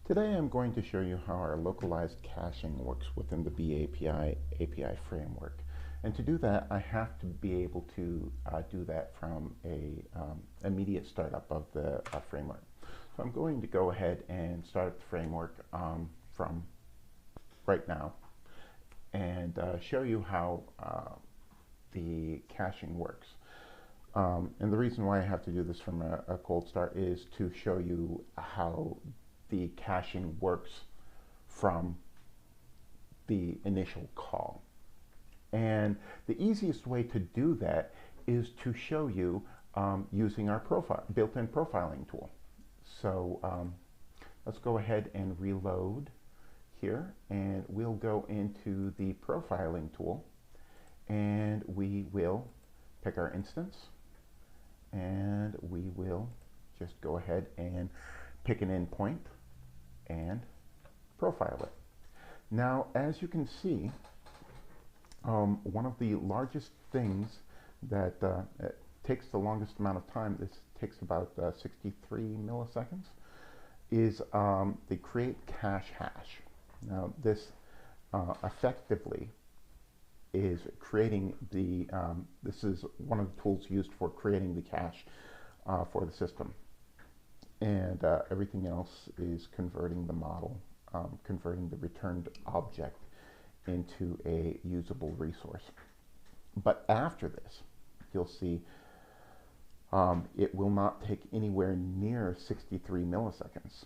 Today I'm going to show you how our localized caching works within the BeAPI API framework. And to do that, I have to be able to do that from a immediate startup of the framework. So I'm going to go ahead and start the framework from right now and show you how the caching works. And the reason why I have to do this from a cold start is to show you how the caching works from the initial call. And the easiest way to do that is to show you using our built-in profiling tool. So let's go ahead and reload here, and we'll go into the profiling tool, and we will pick our instance, and we will just go ahead and pick an endpoint and profile it. Now, as you can see, one of the largest things that takes the longest amount of time, this takes about 63 milliseconds, is the create cache hash. Now, this effectively is creating the, this is one of the tools used for creating the cache for the system. And everything else is converting the model, converting the returned object into a usable resource. But after this, you'll see it will not take anywhere near 63 milliseconds.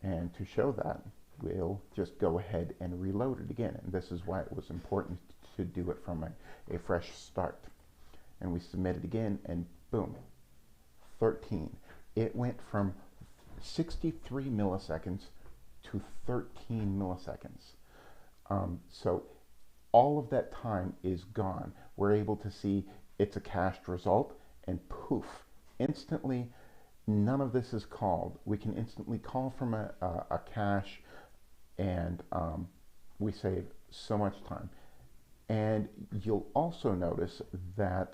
And to show that, we'll just go ahead and reload it again. And this is why it was important to do it from a fresh start. And we submit it again, and boom, 13. It went from 63 milliseconds to 13 milliseconds. So all of that time is gone. We're able to see it's a cached result, and poof, instantly, none of this is called. We can instantly call from a cache, and we save so much time. And you'll also notice that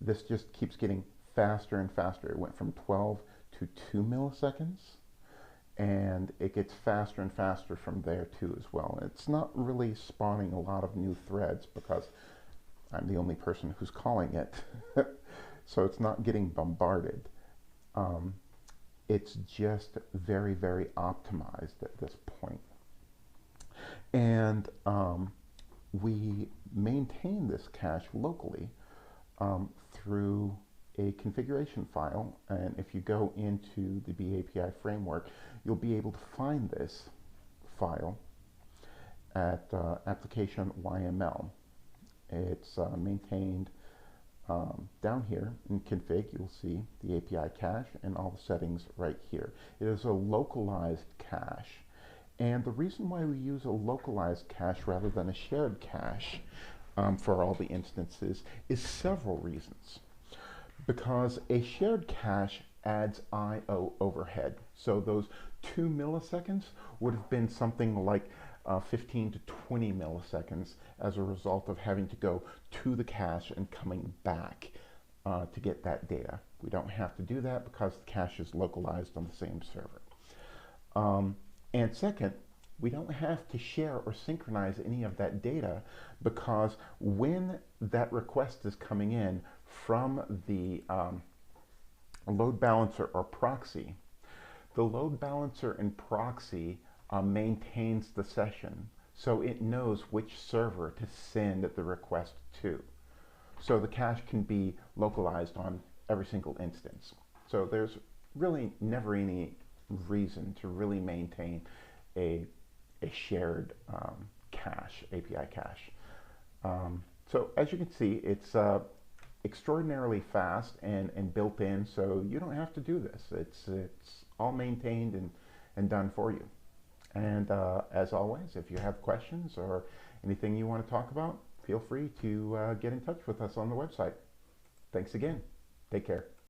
this just keeps getting faster and faster. It went from 12 to 2 milliseconds, and it gets faster and faster from there too as well. It's not really spawning a lot of new threads because I'm the only person who's calling it. So it's not getting bombarded. It's just very, very optimized at this point. And we maintain this cache locally through a configuration file, and if you go into the BeAPI framework, you'll be able to find this file at application YML. It's maintained down here in config. You'll see the API cache and all the settings right here. It is a localized cache, and the reason why we use a localized cache rather than a shared cache for all the instances is several reasons. Because a shared cache adds I/O overhead. So those 2 milliseconds would have been something like 15 to 20 milliseconds as a result of having to go to the cache and coming back to get that data. We don't have to do that because the cache is localized on the same server. And second, we don't have to share or synchronize any of that data, because when that request is coming in from the load balancer or proxy, the load balancer and proxy maintains the session, so it knows which server to send the request to. So the cache can be localized on every single instance. So there's really never any reason to really maintain a shared cache, API cache. So as you can see, it's extraordinarily fast and built in, so you don't have to do this. It's all maintained and done for you. And as always, if you have questions or anything you want to talk about, feel free to get in touch with us on the website. Thanks again. Take care.